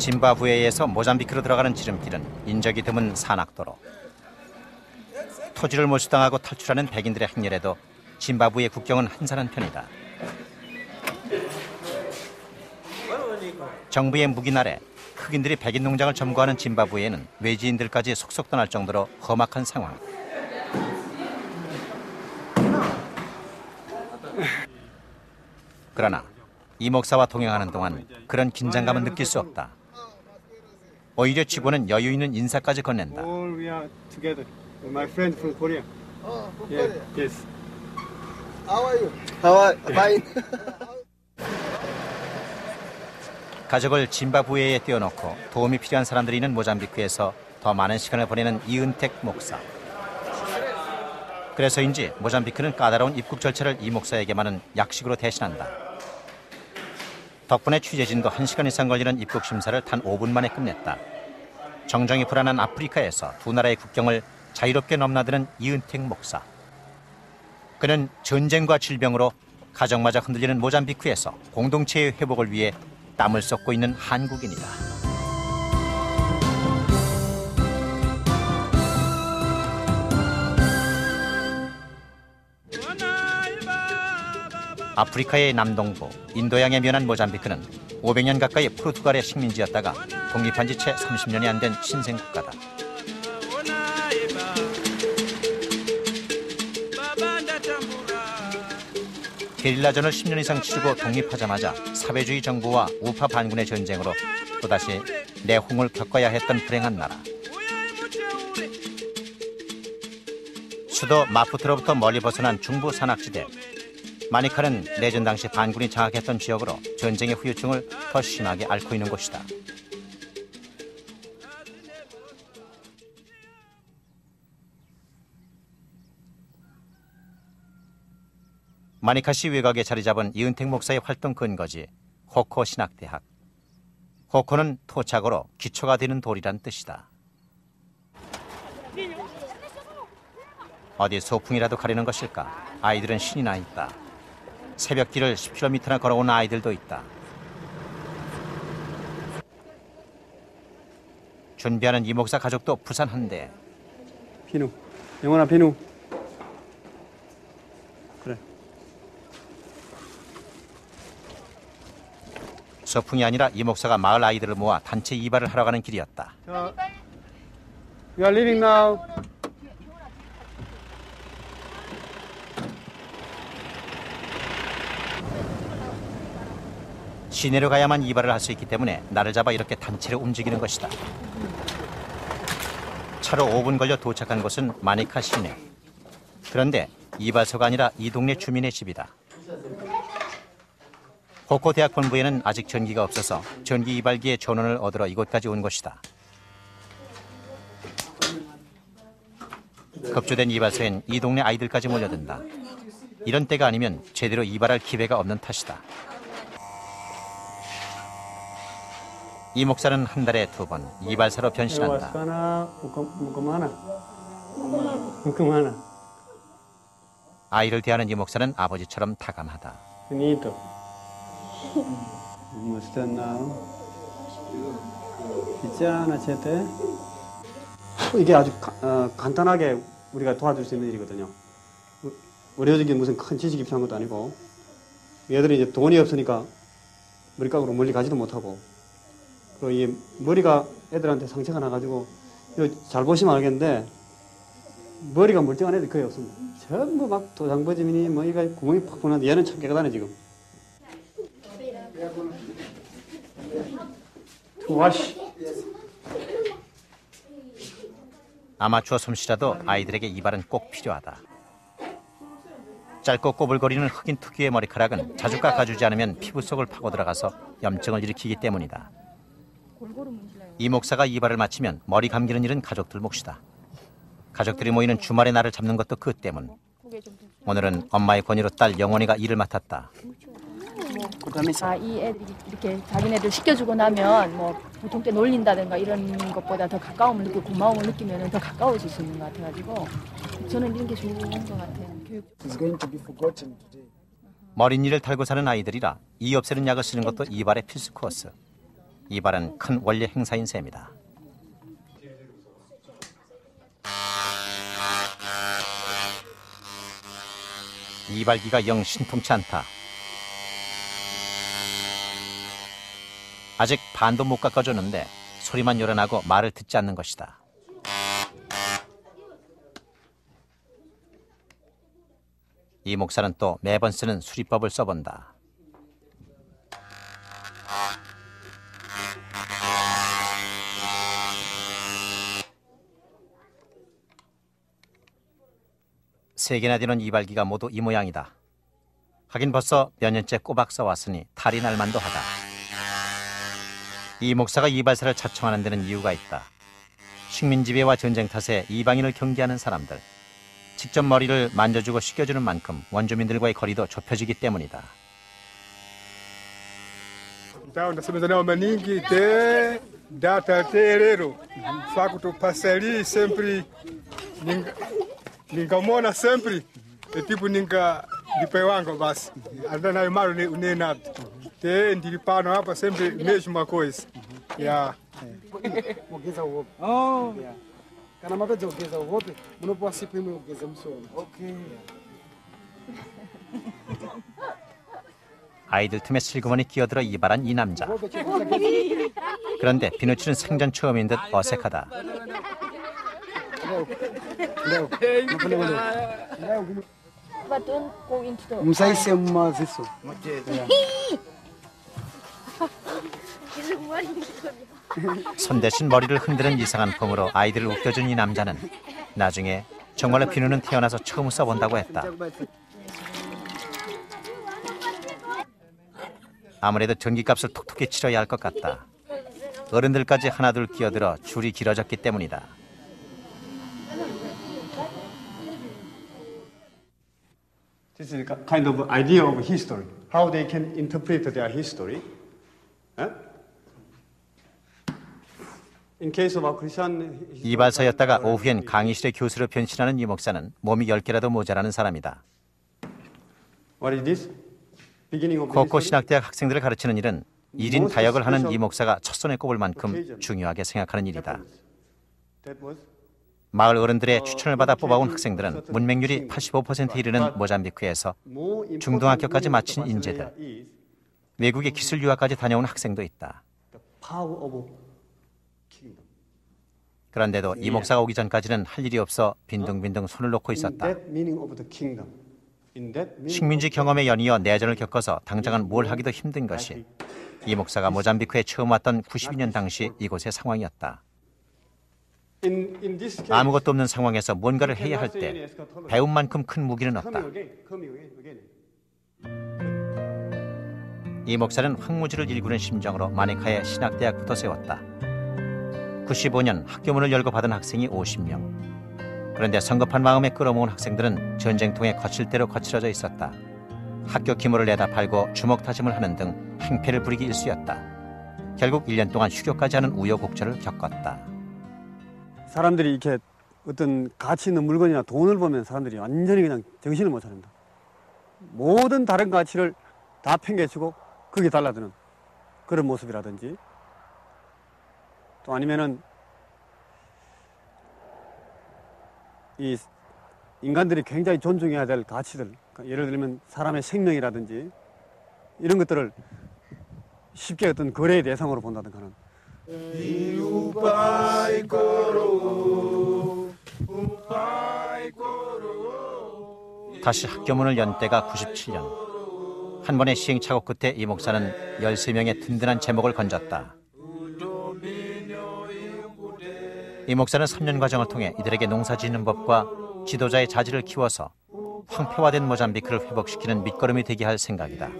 짐바브웨에서 모잠비크로 들어가는 지름길은 인적이 드문 산악도로. 토지를 몰수당하고 탈출하는 백인들의 행렬에도 짐바브웨 국경은 한산한 편이다. 정부의 묵인 아래 흑인들이 백인 농장을 점거하는 짐바브웨에는 외지인들까지 속속 떠날 정도로 험악한 상황. 그러나 이 목사와 동행하는 동안 그런 긴장감은 느낄 수 없다. 오히려 치고는 여유 있는 인사까지 건넨다. My friend from Korea. Oh, from Yeah, Korea. yes. How are you? How are fine? 가족을 짐바브웨에 띄워놓고 도움이 필요한 사람들이 있는 모잠비크에서 더 많은 시간을 보내는 이은택 목사. 그래서인지 모잠비크는 까다로운 입국 절차를 이 목사에게만은 약식으로 대신한다. 덕분에 취재진도 1시간 이상 걸리는 입국 심사를 단 5분 만에 끝냈다. 정정이 불안한 아프리카에서 두 나라의 국경을 자유롭게 넘나드는 이은택 목사. 그는 전쟁과 질병으로 가정마저 흔들리는 모잠비크에서 공동체의 회복을 위해 땀을 쏟고 있는 한국인이다. 아프리카의 남동부 인도양에 면한 모잠비크는 500년 가까이 포르투갈의 식민지였다가 독립한 지 채 30년이 안 된 신생국가다. 게릴라전을 10년 이상 치르고 독립하자마자 사회주의 정부와 우파 반군의 전쟁으로 또다시 내홍을 겪어야 했던 불행한 나라. 수도 마푸트로부터 멀리 벗어난 중부 산악지대. 마니카는 내전 당시 반군이 장악했던 지역으로 전쟁의 후유증을 더 심하게 앓고 있는 곳이다. 마니카시 외곽에 자리 잡은 이은택 목사의 활동 근거지 호코 신학대학. 호코는 토착어로 기초가 되는 돌이란 뜻이다. 어디 소풍이라도 가려는 것일까? 아이들은 신이 나 있다. 새벽길을 10km나 걸어온 아이들도 있다. 준비하는 이 목사 가족도 부산 한대. 비누. 영원아 비누. 그래. 소풍이 아니라 이 목사가 마을 아이들을 모아 단체 이발을 하러 가는 길이었다. We are leaving now. 시내로 가야만 이발을 할 수 있기 때문에 날을 잡아 이렇게 단체로 움직이는 것이다. 차로 5분 걸려 도착한 곳은 마니카 시내. 그런데 이발소가 아니라 이 동네 주민의 집이다. 호코 대학 본부에는 아직 전기가 없어서 전기 이발기의 전원을 얻으러 이곳까지 온 것이다. 급조된 이발소엔 이 동네 아이들까지 몰려든다. 이런 때가 아니면 제대로 이발할 기회가 없는 탓이다. 이 목사는 한 달에 2번 이발사로 변신한다. 아이를 대하는 이 목사는 아버지처럼 다감하다. 이게 아주 간단하게 우리가 도와줄 수 있는 일이거든요. 의료적인 무슨 큰 지식이 필요한 것도 아니고, 얘들이 이제 돈이 없으니까 머리깎으로 멀리 가지도 못하고, 그 이 머리가 애들한테 상처가 나가지고, 이거 잘 보시면 알겠는데 머리가 멀쩡한 애들 거의 없습니다. 전부 막 도장버짐이니 뭐 이가 구멍이 팍 보는데 얘는 참 깨끗하네 지금. 와시. 아마추어 솜씨라도 아이들에게 이발은 꼭 필요하다. 짧고 꼬불거리는 흑인 특유의 머리카락은 자주 깎아주지 않으면 피부 속을 파고 들어가서 염증을 일으키기 때문이다. 이 목사가 이발을 마치면 머리 감기는 일은 가족들 몫이다. 가족들이 모이는 주말의 날을 잡는 것도 그 때문. 오늘은 엄마의 권유로 딸 영원이가 일을 맡았다. 이 애들이 이렇게 자기네들 시켜주고 나면 뭐 보통 때 놀린다든가 이런 것보다 더 가까움을 느끼고 고마움을 느끼면 더 가까워질 수 있는 것 같아가지고 저는 이런 게 좋은 것 같아요. 머릿일을 달고 사는 아이들이라 이 없애는 약을 쓰는 것도 이발의 필수 코스. 이발은 큰 원리 행사인 셈이다. 이발기가 영 신통치 않다. 아직 반도 못 깎아줬는데 소리만 요란하고 말을 듣지 않는 것이다. 이 목사는 또 매번 쓰는 수리법을 써본다. 세 개나 되는 이발기가 모두 이 모양이다. 하긴 벌써 몇 년째 꼬박 써왔으니 탈이 날만도 하다. 이 목사가 이발사를 자청하는 데는 이유가 있다. 식민지배와 전쟁 탓에 이방인을 경계하는 사람들, 직접 머리를 만져주고 씻겨주는 만큼 원주민들과의 거리도 좁혀지기 때문이다. Então, nós temos uma maninha de data terreiro. Facto passa ali sempre, ninguém mora sempre. É tipo ninguém de pewango, mas anda na mar nem nada. Tem de pano há sempre mesma coisa. Yeah. Ogeza uhope. Oh. Yeah. Kana mapedza kugeza uhope, munopuwa sipo imwe kugeza musoro. Okay. 아이들 틈에 슬그머니 끼어들어 이발한 이 남자. 그런데 비누칠은 생전 처음인 듯 어색하다. But don't go into the. Msaise mmaziso. 손 대신 머리를 흔드는 이상한 폼으로 아이들을 웃겨준 이 남자는 나중에 정말로 비누는 태어나서 처음 써본다고 했다. 아무래도 전기값을 톡톡히 치러야 할 것 같다. 어른들까지 하나둘 끼어들어 줄이 길어졌기 때문이다. This is a kind of idea of history. How they can interpret their history. In case of a Christian 이발사였다가 오후엔 강의실의 교수로 변신하는 이 목사는 몸이 10개라도 모자라는 사람이다. What is this? Beginning of 코코 history? 신학대학 학생들을 가르치는 일은 1인 다역을 하는 이 목사가 첫손에 꼽을 만큼 중요하게 생각하는 일이다. That was 마을 어른들의 추천을 받아 뽑아온 학생들은 문맹률이 85%에 이르는 모잠비크에서 more important 중등학교까지 마친 in 인재들, is 외국의 기술 유학까지 다녀온 학생도 있다. the power of kingdom. 그런데도 이 목사가 오기 전까지는 할 일이 없어 빈둥빈둥 손을 놓고 In 있었다. that meaning of the kingdom. In that meaning 식민지 경험에 연이어 내전을 겪어서 당장은 뭘 하기도 힘든 것이 이 목사가 모잠비크에 처음 왔던 92년 당시 이곳의 상황이었다. in this case, 아무것도 없는 상황에서 뭔가를 해야 할 때 배운 만큼 큰 무기는 없다. coming again. 이 목사는 황무지를 일구는 심정으로 마니카에 신학대학부터 세웠다. 95년 학교문을 열고 받은 학생이 50명. 그런데 성급한 마음에 끌어모은 학생들은 전쟁통에 거칠대로 거칠어져 있었다. 학교 기물을 내다 팔고 주먹다짐을 하는 등 행패를 부리기 일쑤였다. 결국 1년 동안 휴교까지 하는 우여곡절을 겪었다. 사람들이 이렇게 어떤 가치 있는 물건이나 돈을 보면 사람들이 완전히 그냥 정신을 못 차립니다. 모든 다른 가치를 다 팽개치고 거기에 달라드는 그런 모습이라든지 또 아니면은 이 인간들이 굉장히 존중해야 될 가치들, 그러니까 예를 들면 사람의 생명이라든지 이런 것들을 쉽게 어떤 거래의 대상으로 본다든가 하는 다시 학교문을 연 때가 97년. 한 번의 시행착오 끝에 이 목사는 13명의 든든한 제목을 건졌다. 이 목사는 3년 과정을 통해 이들에게 농사짓는 법과 지도자의 자질을 키워서 황폐화된 모잠비크를 회복시키는 밑거름이 되게 할 생각이다.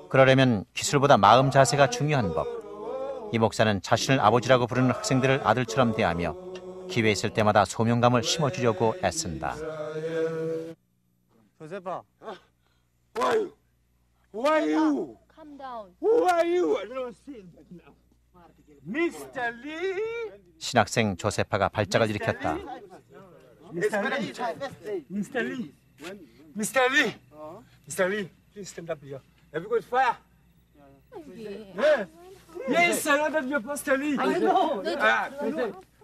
그러려면 기술보다 마음 자세가 중요한 법. 이 목사는 자신을 아버지라고 부르는 학생들을 아들처럼 대하며 기회 있을 때마다 소명감을 심어주려고 애쓴다. 조세파, Who are you? Who are you? Calm down. Who are you? I don't see that now. Mr. Lee? 신학생 조세파가 발작을 일으켰다. Mr. Lee. Mr. Lee. Mr. Lee. Mr. Lee, please stand up here. Have you got fire? Yes, I know that you're Pastor Lee. I know.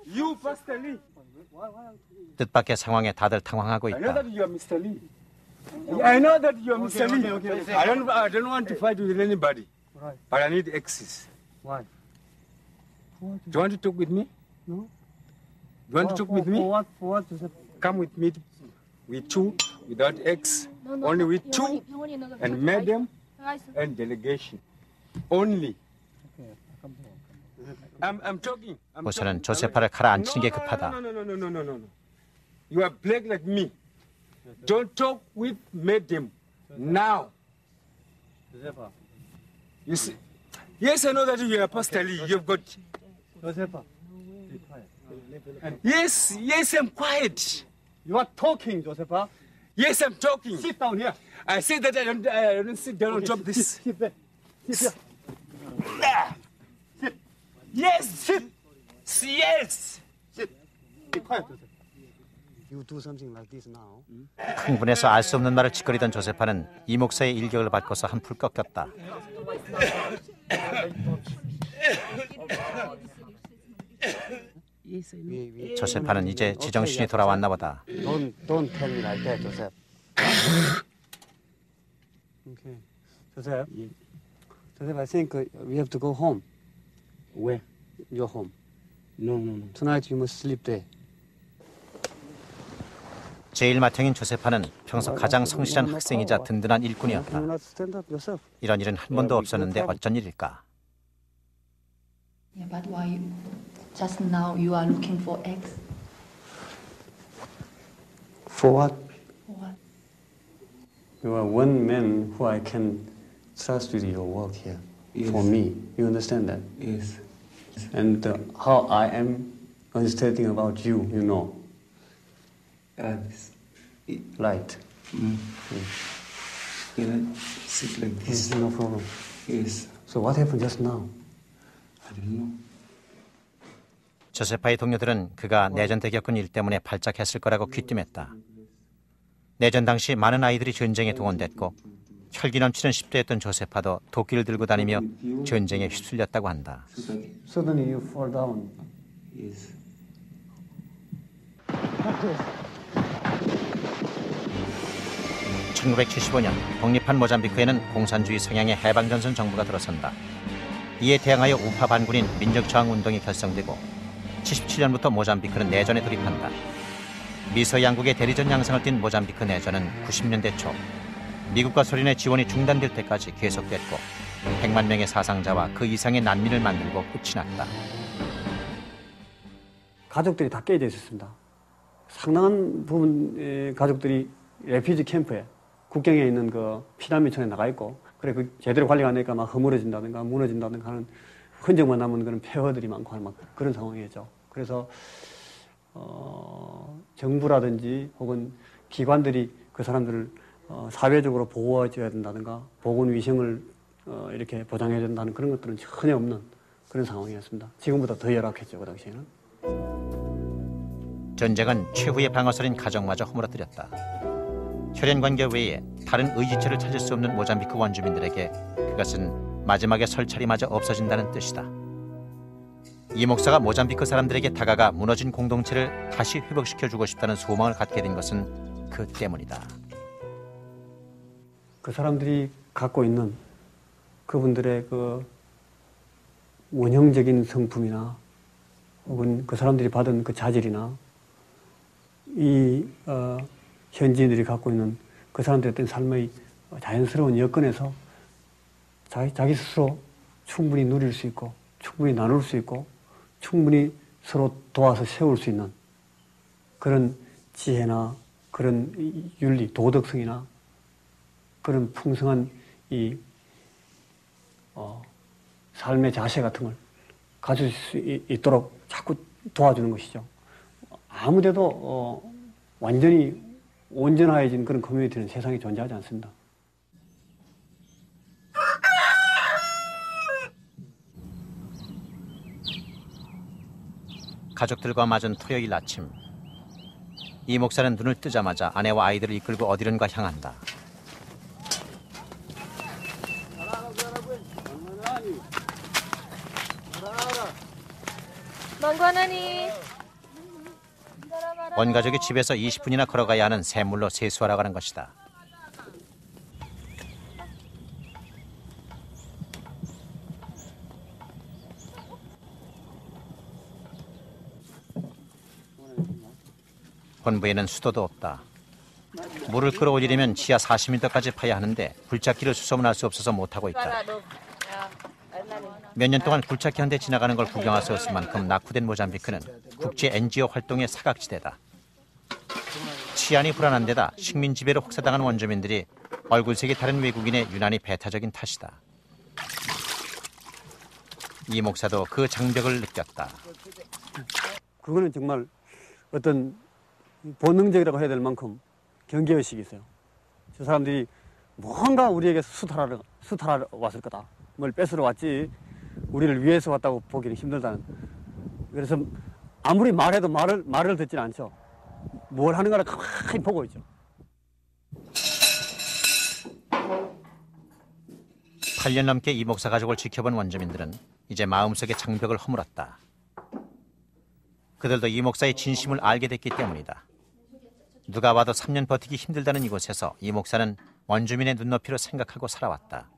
You, Pastor Lee. 뜻밖의 상황에 다들 당황하고 I know 있다. that you're Mr. Lee. I know that you're Mr. Lee. I don't want to fight with anybody. But I need access. Why? Do you want to talk with me? No. You want to talk with me? For what, Joseph? Come with me. With two, without X. Only with two and madam and delegation. Only. I'm talking. 우선은 조세파를 가라앉히는 게 급하다. No. You are black like me. Don't talk with madam now. Joseph, You see? Yes, I know that you are Pastor Lee. You've got. Joseph, be quiet. Yes, I'm quiet. You are talking, Joseph. Yes, I'm talking. Sit down here. I say that I don't sit down on top of this. Sit there. Sit here. Yes, sit. Yes. Be quiet, Joseph. You do something like this now. 흥분해서 알 수 없는 말을 짓거리던 조세파는 이 목사의 일격을 받고서 한풀 꺾였다. 조세파는 이제 제정신이 돌아왔나 보다. Don't tell me like that, Joseph. Okay, Joseph. Joseph, I think we have to go home. Where? Your home. No. Tonight you must sleep there. 제1마탱인 조세파는 평소 가장 성실한 학생이자 든든한 Can you 일꾼이었다. not stand up yourself? 이런 일은 한 번도 없었는데 어쩐 일일까? Yeah, but why just now you are looking for X? For what? For what? You are one man who I can trust with your work here. For me, you understand that? Yes. And how I am understanding about you, you know. Right. Sit like Yes, no problem. Yes. So what happened just now? I don't know. 조세파의 동료들은 그가 내전 때 겪은 일 때문에 발작했을 거라고 귀띔했다. 내전 당시 많은 아이들이 전쟁에 동원됐고 혈기 넘치는 10대였던 조세파도 도끼를 들고 다니며 전쟁에 휩쓸렸다고 한다. Suddenly you fall down. Yes. 1975년 독립한 모잠비크에는 공산주의 성향의 해방전선 정부가 들어선다. 이에 대항하여 우파 반군인 민족저항운동이 결성되고 77년부터 모잠비크는 내전에 돌입한다. 미소 양국의 대리전 양상을 띤 모잠비크 내전은 90년대 초 미국과 소련의 지원이 중단될 때까지 계속됐고 100만 명의 사상자와 그 이상의 난민을 만들고 끝이 났다. 가족들이 다 깨져 있었습니다. 상당한 부분 가족들이 레피지 캠프에 국경에 있는 그 피난민촌에 나가 있고 그래 그 제대로 관리가 안 되니까 막 허물어진다든가 무너진다든가 하는 흔적만 남은 그런 폐허들이 많고 막 그런 상황이었죠. 그래서 정부라든지 혹은 기관들이 그 사람들을 사회적으로 보호해줘야 된다든가 보건 위생을 이렇게 보장해야 된다는 그런 것들은 전혀 없는 그런 상황이었습니다. 지금보다 더 열악했죠, 그 당시에는. 전쟁은 최후의 방어선인 가정마저 허물어뜨렸다. 혈연 관계 외에 다른 의지처를 찾을 수 없는 모잠비크 원주민들에게 그것은 마지막에 설찰이마저 없어진다는 뜻이다. 이 목사가 모잠비크 사람들에게 다가가 무너진 공동체를 다시 회복시켜주고 싶다는 소망을 갖게 된 것은 그 때문이다. 그 사람들이 갖고 있는 그분들의 그 원형적인 성품이나 혹은 그 사람들이 받은 그 자질이나 이 현지인들이 갖고 있는 그 사람들의 어떤 삶의 자연스러운 여건에서 자기 스스로 충분히 누릴 수 있고 충분히 나눌 수 있고 충분히 서로 도와서 세울 수 있는 그런 지혜나 그런 윤리, 도덕성이나 그런 풍성한 이 삶의 자세 같은 걸 가질 수 있도록 자꾸 도와주는 것이죠. 아무데도 완전히 온전해진 그런 커뮤니티는 세상에 존재하지 않습니다. 가족들과 맞은 토요일 아침, 이 목사는 눈을 뜨자마자 아내와 아이들을 이끌고 어디론가 향한다. 망관하니. 온 가족이 집에서 20분이나 걸어가야 하는 샘물로 세수하러 가는 것이다. 본부에는 수도도 없다. 물을 끌어올리려면 지하 40m까지 파야 하는데 굴착기를 수소문할 수 없어서 못하고 있다. 몇 년 동안 굴착기 한 대 지나가는 걸 구경할 수 없을 만큼 낙후된 모잠비크는 국제 NGO 활동의 사각지대다. 치안이 불안한 데다 식민 지배로 혹사당한 원주민들이 얼굴색이 다른 외국인의 유난히 배타적인 탓이다. 이 목사도 그 장벽을 느꼈다. 그거는 정말 어떤 본능적이라고 해야 될 만큼 경계의식이 있어요. 저 사람들이 뭔가 우리에게 수탈하러 왔을 거다. 뭘 뺏으러 왔지 우리를 위해서 왔다고 보기는 힘들다는. 그래서 아무리 말해도 말을 듣지는 않죠. 뭘 하는 가를 가만히 보고 있죠. 8년 넘게 이 목사 가족을 지켜본 원주민들은 이제 마음속의 장벽을 허물었다. 그들도 이 목사의 진심을 알게 됐기 때문이다. 누가 와도 3년 버티기 힘들다는 이곳에서 이 목사는 원주민의 눈높이로 생각하고 살아왔다.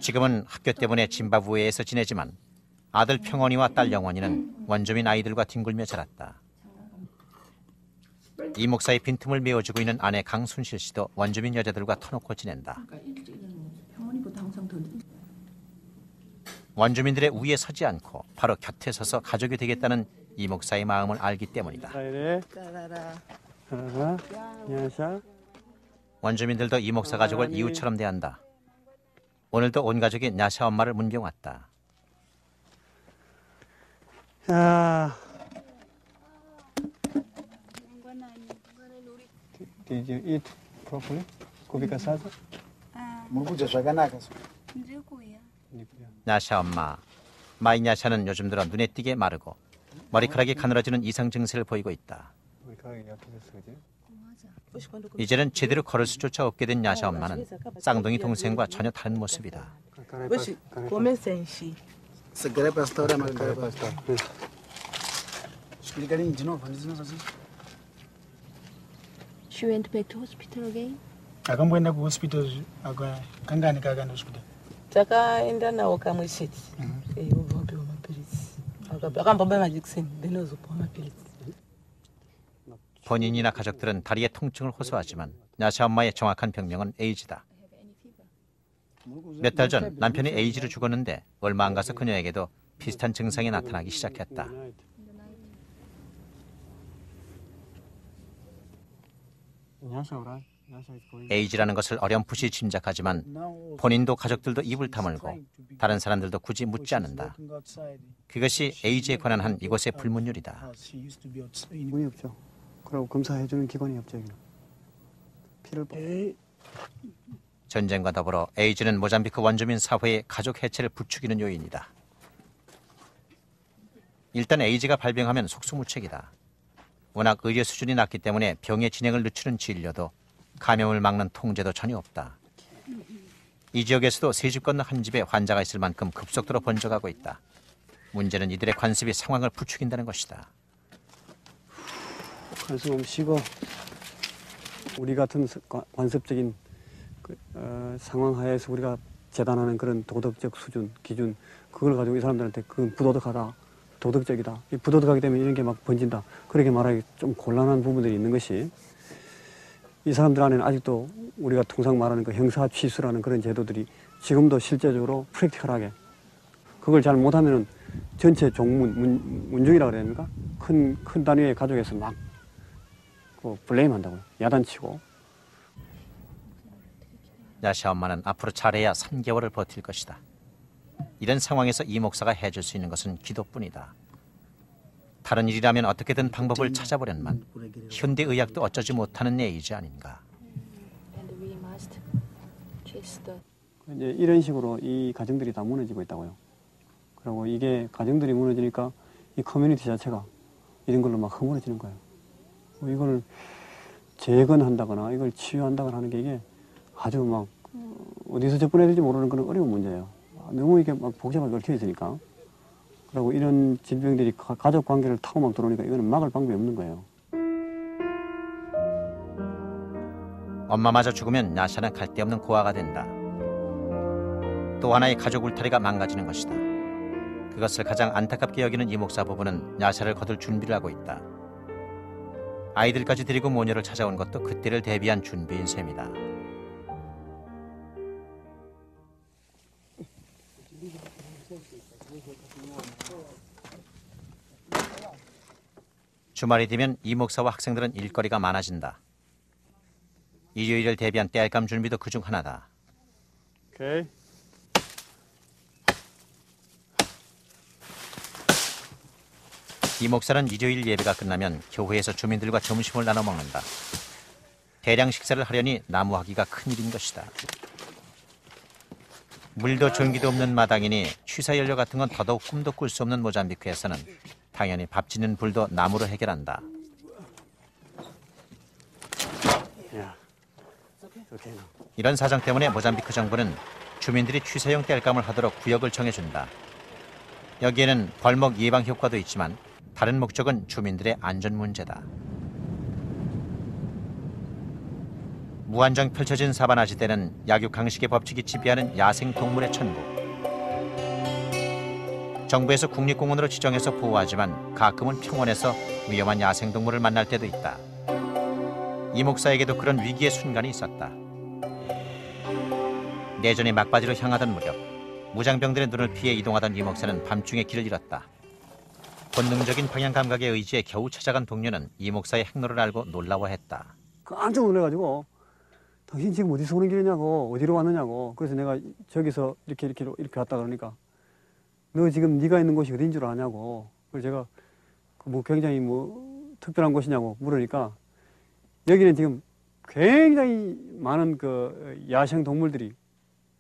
지금은 학교 때문에 짐바브웨에서 지내지만 아들 평원이와 딸 영원이는 원주민 아이들과 뒹굴며 자랐다. 이 목사의 빈틈을 메워주고 있는 아내 강순실 씨도 원주민 여자들과 터놓고 지낸다. 원주민들의 우위에 서지 않고 바로 곁에 서서 가족이 되겠다는 이 목사의 마음을 알기 때문이다. 원주민들도 이 목사 가족을 이웃처럼 대한다. 오늘도 온 가족이 냐샤 엄마를 문경 왔다. Did you eat properly? 고기 가사자? Murkuja zvakanaka. 냐샤 엄마. 마이 냐샤는 요즘 들어 눈에 띄게 마르고 머리카락이 가늘어지는 이상 증세를 보이고 있다. 이제는 제대로 걸을 수조차 없게 된 냐샤 엄마는 쌍둥이 동생과 전혀 다른 모습이다. Segara pastora magara pastora. Explicarem de novo, antes não assim. She went back to hospital again. Akamboenda ku hospital agora kangani kagana hospital. Takaenda nawo kamwe chete. Ubva wapiwa mapirizi. Akambomba majekiseni, then wazopiwa mapirizi. 본인이나 가족들은 다리의 통증을 호소하지만 냐샤 엄마의 정확한 병명은 에이즈다. 몇 달 전 남편이 에이즈로 죽었는데 얼마 안 가서 그녀에게도 비슷한 증상이 나타나기 시작했다. 에이즈라는 것을 어렴풋이 짐작하지만 본인도 가족들도 입을 다물고 다른 사람들도 굳이 묻지 않는다. 그것이 에이즈에 관한 한 이곳의 불문율이다. 문이 없죠. 그리고 검사해주는 기관이 없죠. 여기는. 피를 전쟁과 더불어 에이즈는 모잠비크 원주민 사회의 가족 해체를 부추기는 요인이다. 일단 에이즈가 발병하면 속수무책이다. 워낙 의료 수준이 낮기 때문에 병의 진행을 늦추는 진료도 감염을 막는 통제도 전혀 없다. 이 지역에서도 세 집 건너 한 집에 환자가 있을 만큼 급속도로 번져가고 있다. 문제는 이들의 관습이 상황을 부추긴다는 것이다. 한숨 쉬고 우리 같은 관습적인 상황 하에서 우리가 재단하는 그런 도덕적 수준, 기준 그걸 가지고 이 사람들한테 그건 부도덕하다, 도덕적이다. 이 부도덕하기 때문에 이런 게 막 번진다. 그렇게 말하기 좀 곤란한 부분들이 있는 것이 이 사람들 안에는 아직도 우리가 통상 말하는 그 형사취수라는 그런 제도들이 지금도 실제적으로 프랙티컬하게 그걸 잘 못하면은 전체 종문, 문중이라고 그래야 됩니까? 큰 단위의 가족에서 막 블레임 한다고요. 야단치고. 냐샤 엄마는 앞으로 잘해야 3개월을 버틸 것이다. 이런 상황에서 이 목사가 해줄 수 있는 것은 기도뿐이다. 다른 일이라면 어떻게든 방법을 찾아보련만 현대의학도 어쩌지 못하는 예이지 아닌가. 이제 이런 식으로 이 가정들이 다 무너지고 있다고요. 그리고 이게 가정들이 무너지니까 이 커뮤니티 자체가 이런 걸로 막 허물어지는 거예요. 이걸 재건한다거나 이걸 치유한다거나 하는 게 이게 아주 막 어디서 접근해야 될지 모르는 그런 어려운 문제예요. 너무 이게 막 복잡하게 얽혀 있으니까. 그리고 이런 질병들이 가족 관계를 타고 막 들어오니까 이거는 막을 방법이 없는 거예요. 엄마마저 죽으면 야샤는 갈 데 없는 고아가 된다. 또 하나의 가족 울타리가 망가지는 것이다. 그것을 가장 안타깝게 여기는 이 목사 부부는 야샤를 거둘 준비를 하고 있다. 아이들까지 데리고 모녀를 찾아온 것도 그때를 대비한 준비인 셈이다. 주말이 되면 이 목사와 학생들은 일거리가 많아진다. 일요일을 대비한 땔감 준비도 그중 하나다. 오케이. 이 목사는 일요일 예배가 끝나면 교회에서 주민들과 점심을 나눠 먹는다. 대량 식사를 하려니 나무하기가 큰일인 것이다. 물도 전기도 없는 마당이니 취사연료 같은 건 더더욱 꿈도 꿀 수 없는 모잠비크에서는 당연히 밥 짓는 불도 나무로 해결한다. 이런 사정 때문에 모잠비크 정부는 주민들이 취사용 땔감을 하도록 구역을 정해준다. 여기에는 벌목 예방 효과도 있지만 다른 목적은 주민들의 안전 문제다. 무한정 펼쳐진 사바나 지대는 약육강식의 법칙이 지배하는 야생동물의 천국. 정부에서 국립공원으로 지정해서 보호하지만 가끔은 평원에서 위험한 야생동물을 만날 때도 있다. 이 목사에게도 그런 위기의 순간이 있었다. 내전이 막바지로 향하던 무렵 무장병들의 눈을 피해 이동하던 이 목사는 밤중에 길을 잃었다. 본능적인 방향 감각에 의지해 겨우 찾아간 동료는 이 목사의 행로를 알고 놀라워했다. 깜짝 놀래가지고 당신 지금 어디서 오는 길이냐고 어디로 왔느냐고. 그래서 내가 저기서 이렇게 왔다 그러니까 너 지금 네가 있는 곳이 어딘 줄 아냐고. 그래서 제가 뭐 굉장히 뭐 특별한 곳이냐고 물으니까 여기는 지금 굉장히 많은 그 야생 동물들이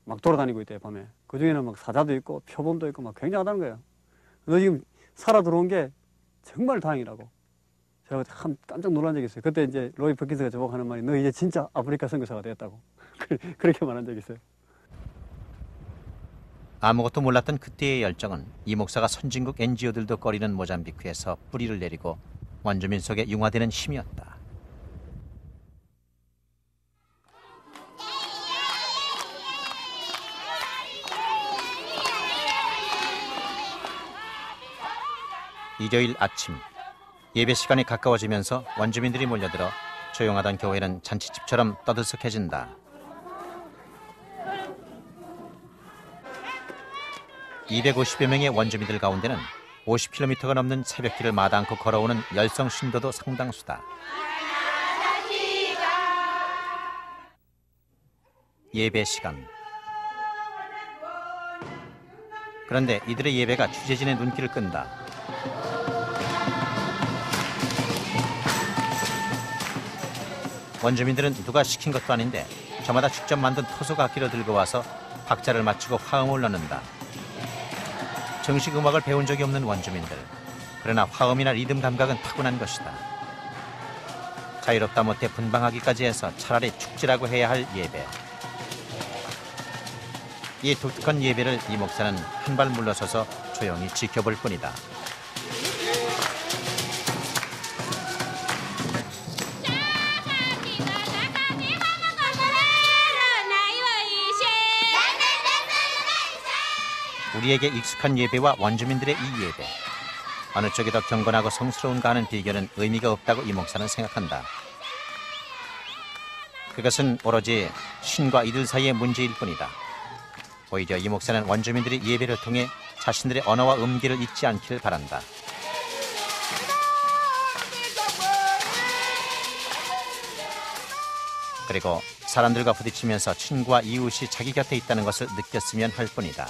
막 돌아다니고 있대요, 밤에. 그 중에는 막 사자도 있고 표범도 있고 막 굉장하다는 거예요. 너 지금 살아 들어온 게 정말 다행이라고. 제가 참 깜짝 놀란 적이 있어요. 그때 이제 로이 퍼킨스가 저보고 하는 말이 너 이제 진짜 아프리카 선교사가 되었다고. 그렇게 말한 적이 있어요. 아무것도 몰랐던 그때의 열정은 이 목사가 선진국 NGO들도 꺼리는 모잠비크에서 뿌리를 내리고 원주민 속에 융화되는 힘이었다. 일요일 아침, 예배 시간이 가까워지면서 원주민들이 몰려들어 조용하던 교회는 잔치집처럼 떠들썩해진다. (250여) 명의 원주민들 가운데는 50km가 넘는 새벽길을 마다 않고 걸어오는 열성 신도도 상당수다. 예배 시간. 그런데 이들의 예배가 취재진의 눈길을 끈다. 원주민들은 누가 시킨 것도 아닌데 저마다 직접 만든 토속악기를 들고 와서 박자를 맞추고 화음을 넣는다. 정식 음악을 배운 적이 없는 원주민들. 그러나 화음이나 리듬 감각은 타고난 것이다. 자유롭다 못해 분방하기까지 해서 차라리 축제라고 해야 할 예배. 이 독특한 예배를 이 목사는 한 발 물러서서 조용히 지켜볼 뿐이다. 우리에게 익숙한 예배와 원주민들의 이 예배. 어느 쪽이 더 경건하고 성스러운가 하는 비교는 의미가 없다고 이 목사는 생각한다. 그것은 오로지 신과 이들 사이의 문제일 뿐이다. 오히려 이 목사는 원주민들이 예배를 통해 자신들의 언어와 음기를 잊지 않기를 바란다. 그리고 사람들과 부딪히면서 친구와 이웃이 자기 곁에 있다는 것을 느꼈으면 할 뿐이다.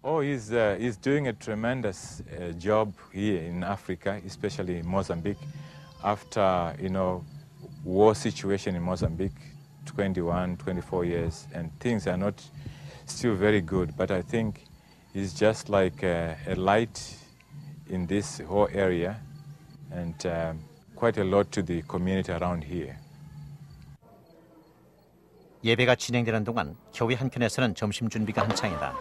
Oh, he's doing a tremendous job here in Africa, especially in Mozambique. After, war situation in Mozambique, 21, 24 years, and things are not still very good. But I think he's just like a light in this whole area. And quite a lot to the community around here. 예배가 진행되는 동안 교회 한켠에서는 점심 준비가 한창이다.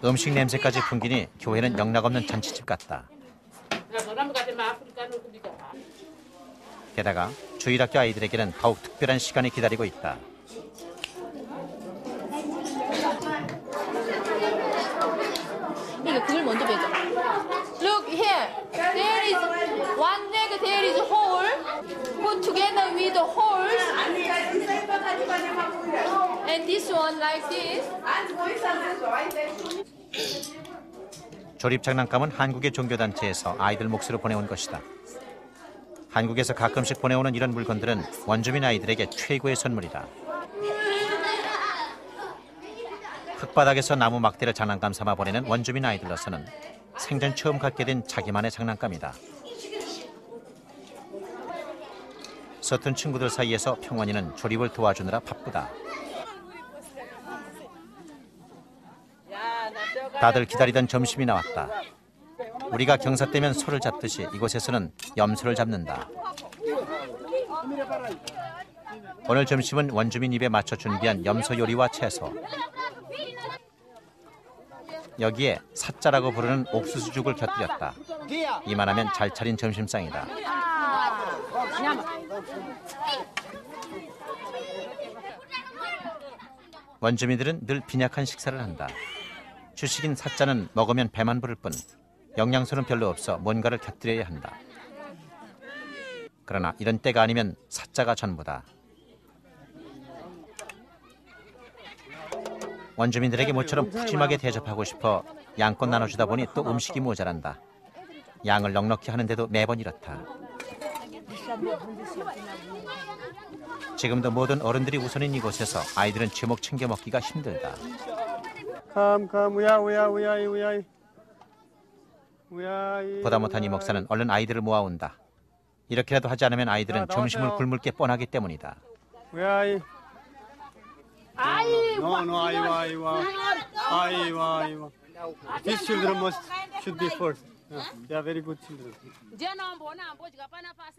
음식 냄새까지 풍기니 교회는 영락없는 잔치집 같다. 게다가 주일학교 아이들에게는 더욱 특별한 시간이 기다리고 있다. 이거 그걸 먼저 배져. Look here. There is one leg. There is hole. Put together with the holes. And this one like this. 조립 장난감은 한국의 종교단체에서 아이들 몫으로 보내온 것이다. 한국에서 가끔씩 보내오는 이런 물건들은 원주민 아이들에게 최고의 선물이다. 흙바닥에서 나무 막대를 장난감 삼아 보내는 원주민 아이들로서는 생전 처음 갖게 된 자기만의 장난감이다. 서툰 친구들 사이에서 평원이는 조립을 도와주느라 바쁘다. 다들 기다리던 점심이 나왔다. 우리가 경사되면 소를 잡듯이 이곳에서는 염소를 잡는다. 오늘 점심은 원주민 입에 맞춰 준비한 염소 요리와 채소. 여기에 사자라고 부르는 옥수수죽을 곁들였다. 이만하면 잘 차린 점심상이다. 원주민들은 늘 빈약한 식사를 한다. 주식인 사자는 먹으면 배만 부를 뿐 영양소는 별로 없어 뭔가를 곁들여야 한다. 그러나 이런 때가 아니면 사자가 전부다. 원주민들에게 모처럼 푸짐하게 대접하고 싶어 양껏 나눠주다 보니 또 음식이 모자란다. 양을 넉넉히 하는데도 매번 이렇다. 지금도 모든 어른들이 우선인 이곳에서 아이들은 제목 챙겨 먹기가 힘들다. 보다 못한 이 목사는 얼른 아이들을 모아온다. 이렇게라도 하지 않으면 아이들은 점심을 굶을 게 뻔하기 때문이다. These children should be first. They are very good children.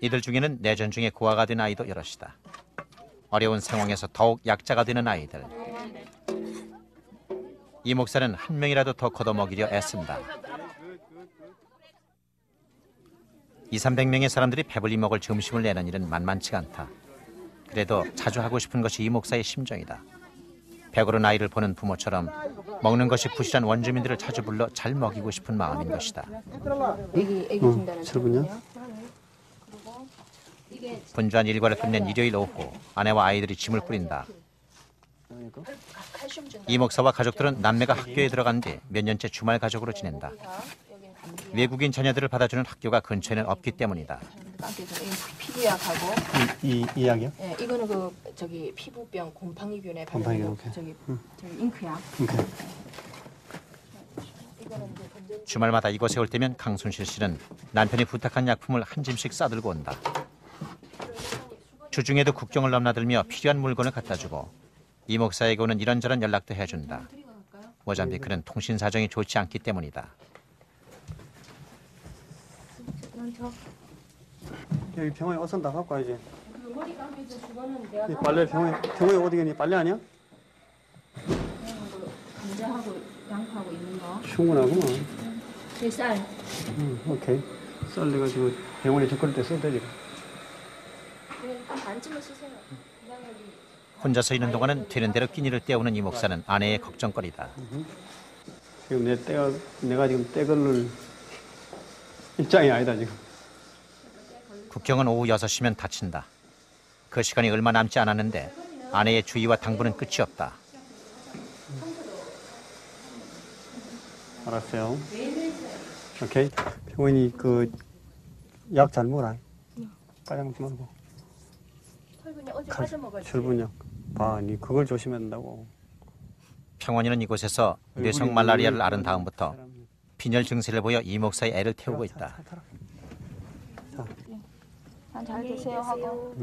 이들 중에는 내전 중에 고아가 된 아이도 여럿이다. 어려운 상황에서 더욱 약자가 되는 아이들. 이 목사는 한 명이라도 더 걷어먹이려 애쓴다. 200~300명의 사람들이 배불리 먹을 점심을 내는 일은 만만치가 않다. 그래도 자주 하고 싶은 것이 이 목사의 심정이다. 배고른 아이를 보는 부모처럼 먹는 것이 부실한 원주민들을 자주 불러 잘 먹이고 싶은 마음인 것이다. 애기 준다는 철분이요? 분주한 일과를 끝낸 일요일 오후 아내와 아이들이 짐을 뿌린다. 이 목사와 가족들은 남매가 학교에 들어간 뒤 몇 년째 주말 가족으로 지낸다. 외국인 자녀들을 받아주는 학교가 근처에는 없기 때문이다. 피부약하고 이 약이요? 예, 이거는 그 저기 피부병 곰팡이균에 곰팡이균, 바르는 저기 잉크약. 주말마다 이곳에 올 때면 강순실 씨는 남편이 부탁한 약품을 한 짐씩 싸들고 온다. 주중에도 국경을 넘나들며 필요한 물건을 갖다주고 이 목사에게 오는 이런저런 연락도 해준다. 모잠비크는 통신 사정이 좋지 않기 때문이다. 여기 병원에 어선 다 갖고 와야지. 이 빨래 병원에 어디 가니? 빨래 아니야? 감자하고 양파하고 있는 거. 충분하구만. 쌀. 오케이. 쌀 내가지고 병원에 젓거릴 때 써도 되지. 한 반쯤을 쓰세요. 혼자서 있는 동안은 되는 대로 끼니를 때우는 이 목사는 아내의 걱정거리다. 지금 내가 지금 때 걸릴 입장이 아니다 지금. 국경은 오후 6시면 닫힌다. 그 시간이 얼마 남지 않았는데 아내의 주의와 당부는 끝이 없다. 알았어요. 오케이. 병원이 그 약 잘 먹어라. 까장 먹지 말고. 철분이 어제 빠져 먹었지. 철분약. 봐, 니 그걸 조심해야 된다고. 평원이는 이곳에서 뇌성 말라리아를 앓은 다음부터 빈혈 증세를 보여 이 목사의 애를 태우고 있다. 잘 드세요 하고.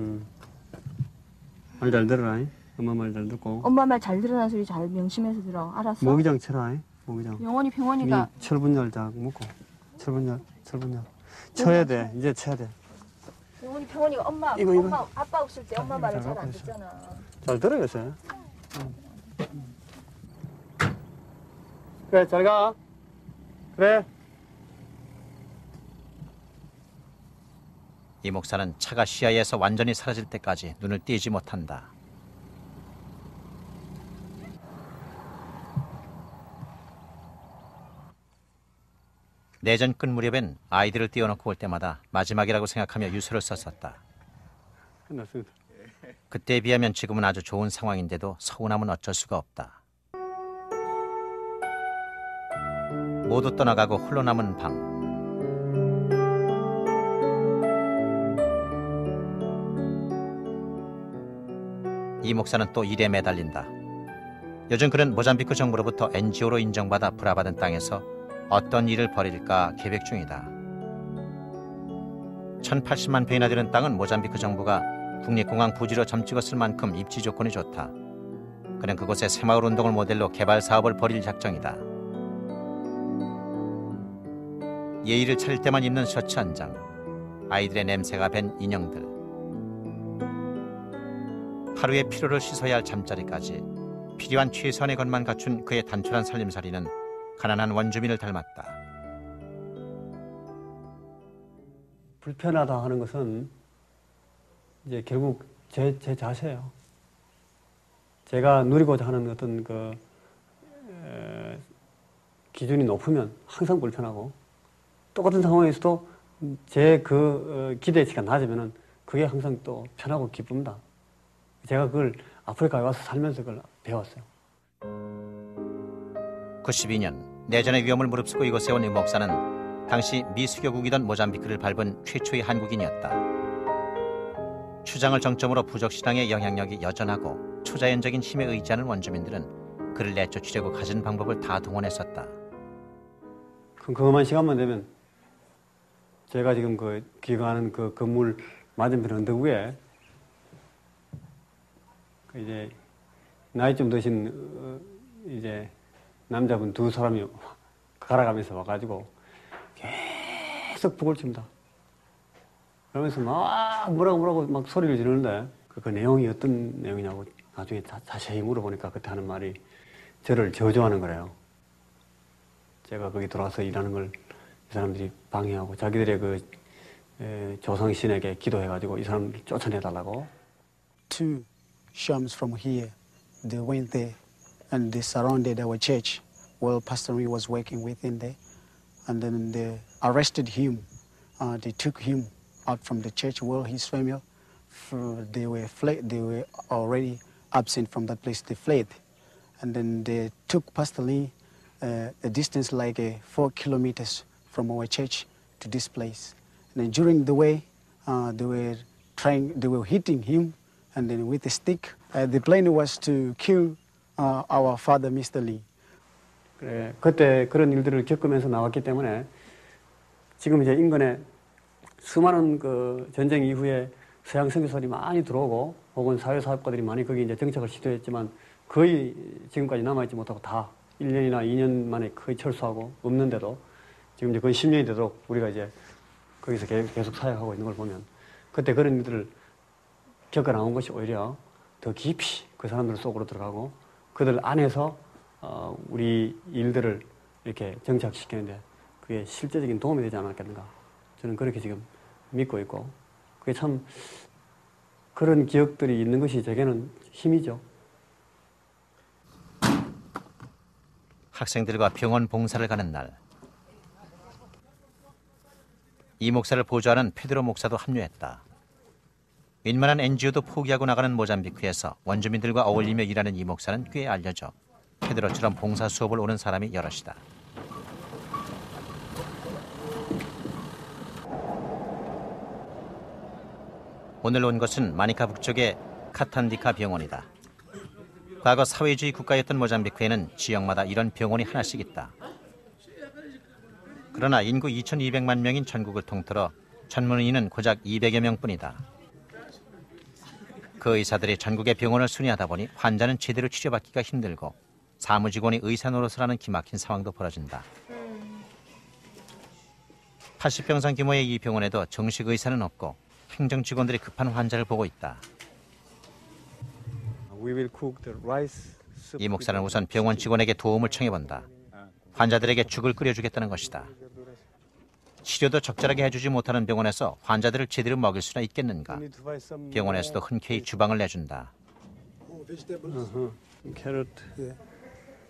말 잘 들어라. 엄마 말 잘 듣고. 엄마 말 잘 들으라는 소리 잘 명심해서 들어. 알았어? 모기장 쳐라. 모기장. 영원히 병원이가 니 철분약 딱 먹고. 철분약. 쳐야 돼. 이제 쳐야 돼. 우리 병원이 엄마 아빠 없을 때 엄마 말을 잘 안 듣잖아. 잘 들어야겠어요. 그래, 잘 가. 그래. 이 목사는 차가 시야에서 완전히 사라질 때까지 눈을 떼지 못한다. 내전 끝 무렵엔 아이들을 띄워놓고 올 때마다 마지막이라고 생각하며 유서를 썼었다. 끝났습니다. 그때에 비하면 지금은 아주 좋은 상황인데도 서운함은 어쩔 수가 없다. 모두 떠나가고 홀로 남은 방. 이 목사는 또 일에 매달린다. 요즘 그는 모잠비크 정부로부터 NGO로 인정받아 불화받은 땅에서 어떤 일을 벌일까 계획 중이다. 1080만 평이나 되는 땅은 모잠비크 정부가 국립공항 부지로 점찍었을 만큼 입지 조건이 좋다. 그는 그곳에 새마을 운동을 모델로 개발 사업을 벌일 작정이다. 예의를 차릴 때만 입는 셔츠 한 장, 아이들의 냄새가 밴 인형들, 하루의 피로를 씻어야 할 잠자리까지 필요한 최소한의 것만 갖춘 그의 단촐한 살림살이는 가난한 원주민을 닮았다. 불편하다 하는 것은 이제 결국 제 자세예요. 제가 누리고자 하는 어떤 기준이 높으면 항상 불편하고, 똑같은 상황에서도 제 기대치가 낮으면은 그게 항상 또 편하고 기쁩니다. 제가 그걸 아프리카에 와서 살면서 그걸 배웠어요. 92년 내전의 위험을 무릅쓰고 이곳에 온 이 목사는 당시 미수교국이던 모잠비크를 밟은 최초의 한국인이었다. 추장을 정점으로 부족신앙의 영향력이 여전하고 초자연적인 힘에 의지하는 원주민들은 그를 내쫓으려고 가진 방법을 다 동원했었다. 그것만 시간만 되면 제가 지금 기거하는 그 건물 맞은편 언덕 위에 이제 나이 좀 드신 이제 남자분 두 사람이 갈아가면서 와가지고 계속 북을 칩니다. 그러면서 막 뭐라고 막 소리를 지르는데 그 내용이 어떤 내용이냐고 나중에 자세히 물어보니까 그때 하는 말이 저를 저주하는 거래요. 제가 거기 들어와서 일하는 걸 이 사람들이 방해하고 자기들의 조상신에게 기도해가지고 이 사람들 쫓아내달라고. Two shams from here, they went there and they surrounded our church while Pastor Lee was working within there, and then they arrested him. They took him out from the church while his family they were already absent from that place. They fled, and then they took Pastor Lee a distance like 4 kilometers from our church to this place. And then during the way, they were hitting him, and then with a stick. The plan was to kill our father, Mr. Lee. 그래, 그때 그런 일들을 겪으면서 나왔기 때문에 지금 이제 인근에 수많은 전쟁 이후에 서양 선교사들이 많이 들어오고 혹은 사회사업가들이 많이 거기 이제 정착을 시도했지만 거의 지금까지 남아있지 못하고 다 1년이나 2년 만에 거의 철수하고 없는데도 지금 이제 거의 10년이 되도록 우리가 이제 거기서 계속 사역하고 있는 걸 보면 그때 그런 일들을 겪어 나온 것이 오히려 더 깊이 그 사람들 속으로 들어가고 그들 안에서 우리 일들을 이렇게 정착시키는데 그게 실제적인 도움이 되지 않았겠는가. 저는 그렇게 지금 믿고 있고 그게 참 그런 기억들이 있는 것이 제게는 힘이죠. 학생들과 병원 봉사를 가는 날, 이 목사를 보조하는 페드로 목사도 합류했다. 웬만한 NGO도 포기하고 나가는 모잠비크에서 원주민들과 어울리며 일하는 이 목사는 꽤 알려져 페드로처럼 봉사 수업을 오는 사람이 여럿이다. 오늘 온 것은 마니카 북쪽의 카탄디카 병원이다. 과거 사회주의 국가였던 모잠비크에는 지역마다 이런 병원이 하나씩 있다. 그러나 인구 2,200만 명인 전국을 통틀어 전문의는 고작 200여 명뿐이다. 그 의사들이 전국의 병원을 순회하다 보니 환자는 제대로 치료받기가 힘들고 사무직원이 의사 노릇을 하는 기막힌 상황도 벌어진다. 80병상 규모의 이 병원에도 정식 의사는 없고 행정 직원들이 급한 환자를 보고 있다. We will cook the rice. 이 목사는 우선 병원 직원에게 도움을 청해본다. 환자들에게 죽을 끓여주겠다는 것이다. 치료도 적절하게 해주지 못하는 병원에서 환자들을 제대로 먹일 수나 있겠는가. 병원에서도 흔쾌히 주방을 내준다. Carrot,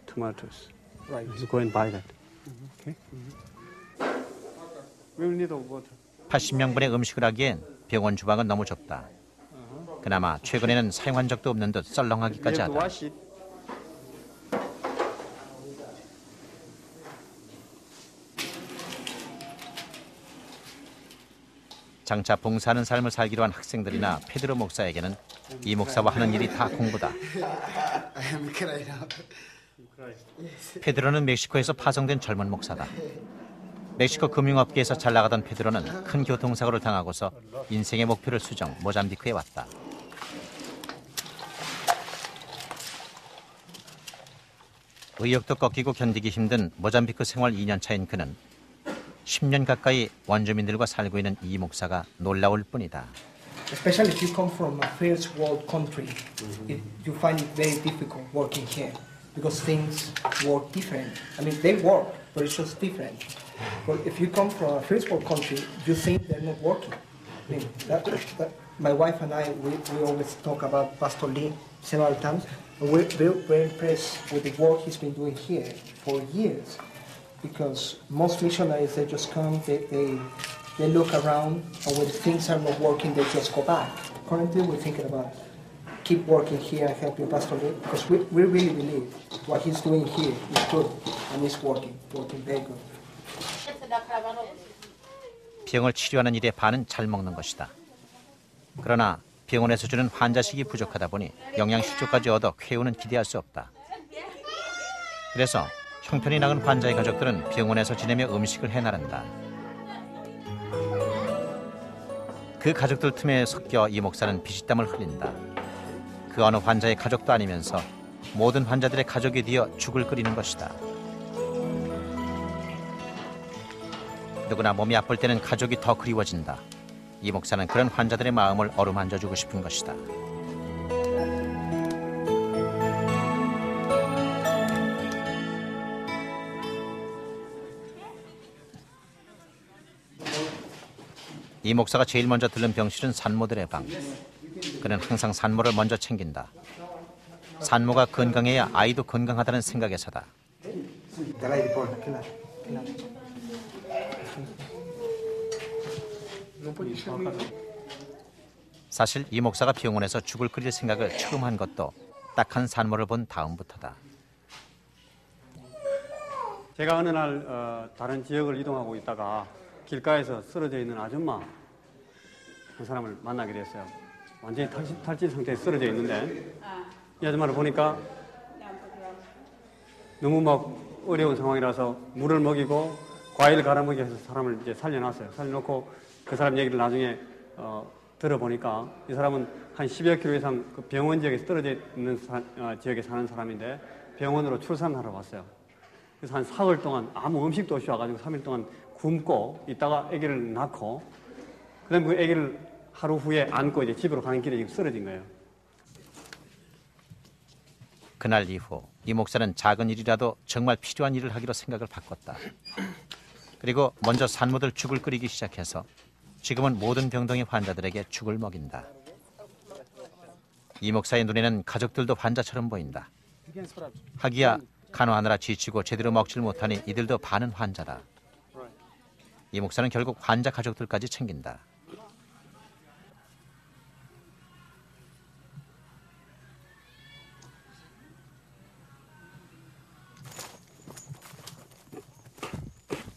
tomatoes. Right. You go and buy that. Okay. We will need water. 80명분의 음식을 하기엔 병원 주방은 너무 좁다. 그나마 최근에는 사용한 적도 없는 듯 썰렁하기까지 하다. 장차 봉사하는 삶을 살기로 한 학생들이나 페드로 목사에게는 이 목사와 하는 일이 다 공부다. 페드로는 멕시코에서 파송된 젊은 목사다. 멕시코 금융업계에서 잘 나가던 페드로는 큰 교통사고를 당하고서 인생의 목표를 수정 모잠비크에 왔다. 의욕도 꺾이고 견디기 힘든 모잠비크 생활 2년 차인 그는 10년 가까이 원주민들과 살고 있는 이 목사가 놀라울 뿐이다. Especially if you come from a first world country, you find it very difficult working here because things work different. I mean, they work, but it's just different. But if you come from a first world country, you think they're not working. I mean, my wife and I, we always talk about Pastor Lee several times, and we're very impressed with the work he's been doing here for years. Because most missionaries, they just come, they look around, and when things are not working, they just go back. Currently, we're thinking about keep working here and helping Pastor Lee, because we really believe what he's doing here is good, and it's working very good. 병을 치료하는 일의 반은 잘 먹는 것이다. 그러나 병원에서 주는 환자식이 부족하다 보니 영양실조까지 얻어 쾌유는 기대할 수 없다. 그래서 형편이 나은 환자의 가족들은 병원에서 지내며 음식을 해나른다. 그 가족들 틈에 섞여 이 목사는 피식땀을 흘린다. 그 어느 환자의 가족도 아니면서 모든 환자들의 가족이 되어 죽을 끓이는 것이다. 누구나 몸이 아플 때는 가족이 더 그리워진다. 이 목사는 그런 환자들의 마음을 어루만져주고 싶은 것이다. 이 목사가 제일 먼저 들른 병실은 산모들의 방. 그는 항상 산모를 먼저 챙긴다. 산모가 건강해야 아이도 건강하다는 생각에서다. 사실 이 목사가 병원에서 죽을 끓일 생각을 처음 한 것도 딱 한 산모를 본 다음부터다. 제가 어느 날 다른 지역을 이동하고 있다가 길가에서 쓰러져 있는 아줌마 한 사람을 만나게 됐어요. 완전히 탈진 상태에 쓰러져 있는데 이 아줌마를 보니까 너무 막 어려운 상황이라서 물을 먹이고 과일 갈아 먹이고 해서 사람을 이제 살려놨어요. 살려놓고 그 사람 얘기를 나중에 들어보니까 이 사람은 한 10여 킬로 이상 그 병원 지역에서 떨어져 있는 지역에 사는 사람인데 병원으로 출산하러 왔어요. 그래서 한 4월 동안 아무 음식도 없이 와가지고 3일 동안 굶고 있다가 아기를 낳고 그다음에 그 아기를 하루 후에 안고 이제 집으로 가는 길에 지금 쓰러진 거예요. 그날 이후 이 목사는 작은 일이라도 정말 필요한 일을 하기로 생각을 바꿨다. 그리고 먼저 산모들 죽을 끓이기 시작해서 지금은 모든 병동의 환자들에게 죽을 먹인다. 이 목사의 눈에는 가족들도 환자처럼 보인다. 하기야 간호하느라 지치고 제대로 먹질 못하니 이들도 반은 환자다. 이 목사는 결국 환자 가족들까지 챙긴다.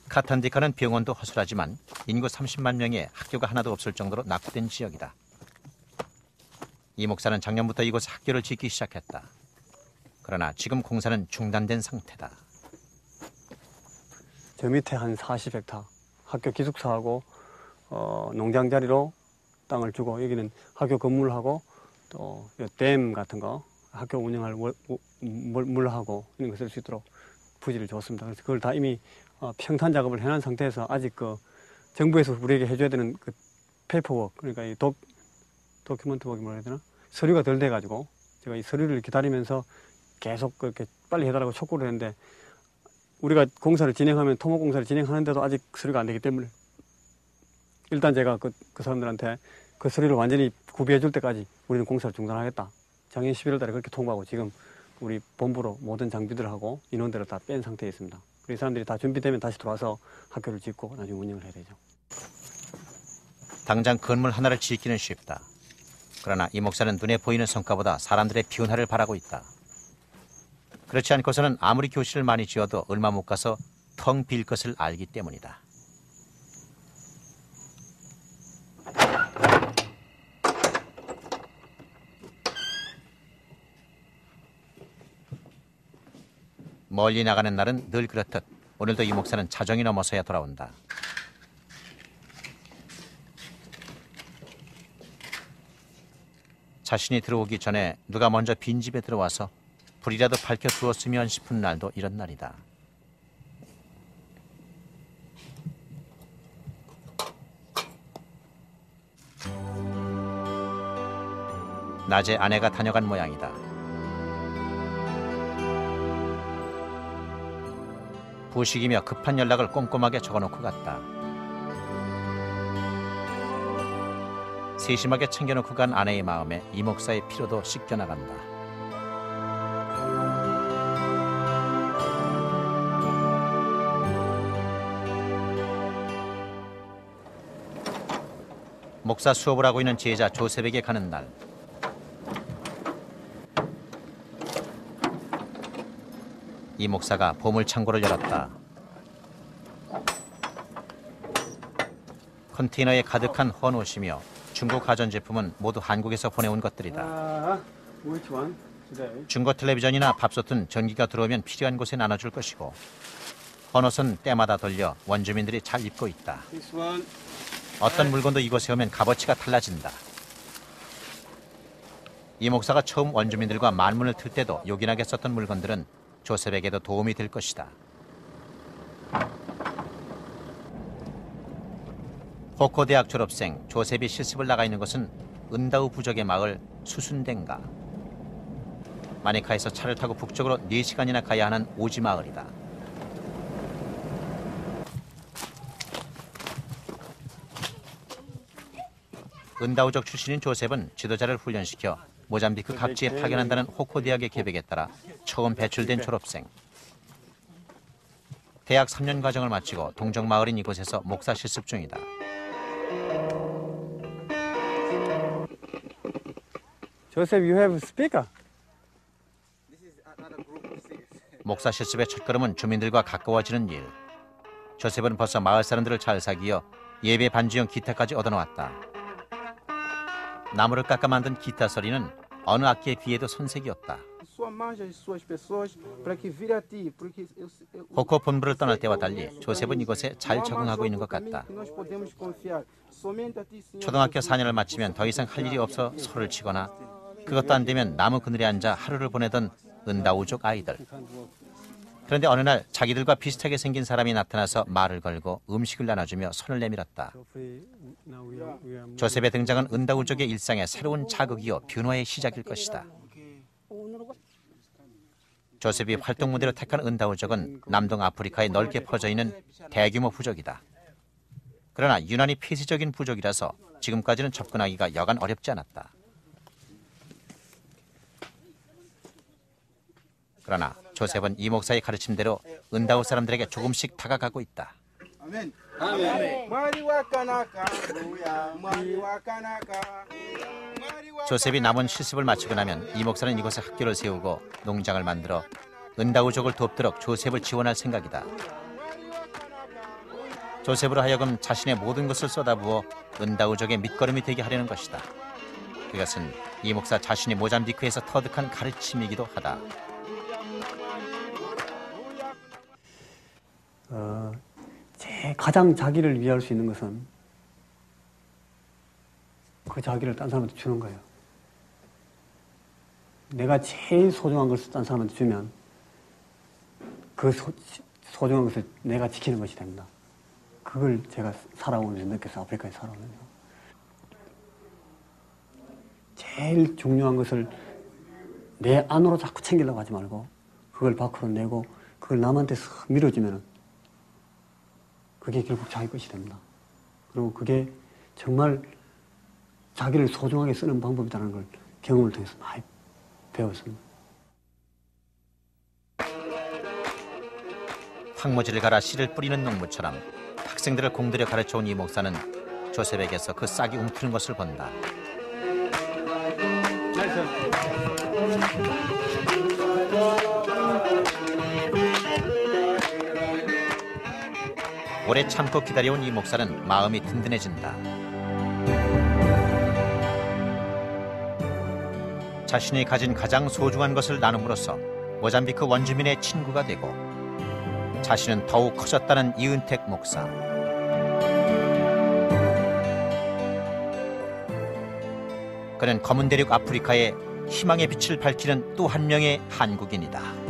카탄디카는 병원도 허술하지만 인구 30만 명의 학교가 하나도 없을 정도로 낙후된 지역이다. 이 목사는 작년부터 이곳에 학교를 짓기 시작했다. 그러나 지금 공사는 중단된 상태다. 저 밑에 한 40헥타 학교 기숙사하고 농장 자리로 땅을 주고 여기는 학교 건물하고 또 댐 같은 거 학교 운영할 물하고 이런 거 쓸 수 있도록 부지를 줬습니다. 그래서 그걸 다 이미 평탄 작업을 해놓은 상태에서 아직 그 정부에서 우리에게 해줘야 되는 그 페이퍼워크, 그러니까 이 도큐먼트 워크 뭐라 해야 되나? 서류가 덜 돼가지고 제가 이 서류를 기다리면서 계속 그렇게 빨리 해달라고 촉구를 했는데 우리가 공사를 진행하면 토목공사를 진행하는데도 아직 서류가 안 되기 때문에 일단 제가 그 사람들한테 그 서류를 완전히 구비해 줄 때까지 우리는 공사를 중단하겠다. 작년 11월 달에 그렇게 통보하고 지금 우리 본부로 모든 장비들하고 인원들을 다 뺀 상태에 있습니다. 이 사람들이 다 준비되면 다시 들어와서 학교를 짓고 나중에 운영을 해야 되죠. 당장 건물 하나를 짓기는 쉽다. 그러나 이 목사는 눈에 보이는 성과보다 사람들의 변화를 바라고 있다. 그렇지 않고서는 아무리 교실을 많이 지어도 얼마 못 가서 텅 빌 것을 알기 때문이다. 멀리 나가는 날은 늘 그렇듯 오늘도 이 목사는 자정이 넘어서야 돌아온다. 자신이 들어오기 전에 누가 먼저 빈집에 들어와서 불이라도 밝혀 두었으면 싶은 날도 이런 날이다. 낮에 아내가 다녀간 모양이다. 부식이며 급한 연락을 꼼꼼하게 적어놓고 갔다. 세심하게 챙겨놓고 간 아내의 마음에 이 목사의 피로도 씻겨나간다. 목사 수업을 하고 있는 제자 조셉에게 가는 날. 이 목사가 보물창고를 열었다. 컨테이너에 가득한 헌옷이며 중국 가전제품은 모두 한국에서 보내온 것들이다. 중고 텔레비전이나 밥솥은 전기가 들어오면 필요한 곳에 나눠줄 것이고 헌옷은 때마다 돌려 원주민들이 잘 입고 있다. 어떤 물건도 이곳에 오면 값어치가 달라진다. 이 목사가 처음 원주민들과 만문을 틀 때도 요긴하게 썼던 물건들은 조셉에게도 도움이 될 것이다. 호코 대학 졸업생 조셉이 실습을 나가 있는 곳은 은다우 부족의 마을 수순댕가. 마니카에서 차를 타고 북쪽으로 4시간이나 가야 하는 오지 마을이다. 은다우족 출신인 조셉은 지도자를 훈련시켜 모잠비크 각지에 파견한다는 호코 대학의 계획에 따라 처음 배출된 졸업생. 대학 3년 과정을 마치고 동정 마을인 이곳에서 목사 실습 중이다. Joseph, you have speaker. 목사 실습의 첫걸음은 주민들과 가까워지는 일. 조셉은 벌써 마을 사람들을 잘 사귀어 예배 반주용 기타까지 얻어놓았다. 나무를 깎아 만든 기타 소리는 어느 악기에 비해도 손색이었다. 호코 본부를 떠날 때와 달리 조셉은 이곳에 잘 적응하고 있는 것 같다. 초등학교 4년을 마치면 더 이상 할 일이 없어 소를 치거나 그것도 안 되면 나무 그늘에 앉아 하루를 보내던 은다우족 아이들. 그런데 어느 날 자기들과 비슷하게 생긴 사람이 나타나서 말을 걸고 음식을 나눠주며 손을 내밀었다. 조셉의 등장은 은다우족의 일상의 새로운 자극이요 변화의 시작일 것이다. 조셉이 활동 무대로 택한 은다우족은 남동 아프리카에 넓게 퍼져 있는 대규모 부족이다. 그러나 유난히 폐쇄적인 부족이라서 지금까지는 접근하기가 여간 어렵지 않았다. 그러나 조셉은 이 목사의 가르침대로 은다우 사람들에게 조금씩 다가가고 있다. 조셉이 남은 실습을 마치고 나면 이 목사는 이곳에 학교를 세우고 농장을 만들어 은다우족을 돕도록 조셉을 지원할 생각이다. 조셉으로 하여금 자신의 모든 것을 쏟아부어 은다우족의 밑거름이 되게 하려는 것이다. 그것은 이 목사 자신이 모잠비크에서 터득한 가르침이기도 하다. 가장 자기를 위할 수 있는 것은 그 자기를 딴 사람한테 주는 거예요. 내가 제일 소중한 것을 딴 사람한테 주면 그 소중한 것을 내가 지키는 것이 됩니다. 그걸 제가 살아오면서 느껴서 아프리카에 살아오면서 제일 중요한 것을 내 안으로 자꾸 챙기려고 하지 말고 그걸 밖으로 내고 그걸 남한테 싹 밀어주면은 그게 결국 자기 것이 됩니다. 그리고 그게 정말 자기를 소중하게 쓰는 방법이라는 걸 경험을 통해서 많이 배웠습니다. 황무지를 갈아 씨를 뿌리는 농부처럼 학생들을 공들여 가르쳐온 이 목사는 조셉에게서 그 싹이 움트는 것을 본다. 오래 참고 기다려온 이 목사는 마음이 든든해진다. 자신이 가진 가장 소중한 것을 나눔으로써 모잠비크 원주민의 친구가 되고 자신은 더욱 커졌다는 이은택 목사. 그는 검은 대륙 아프리카에 희망의 빛을 밝히는 또 한 명의 한국인이다.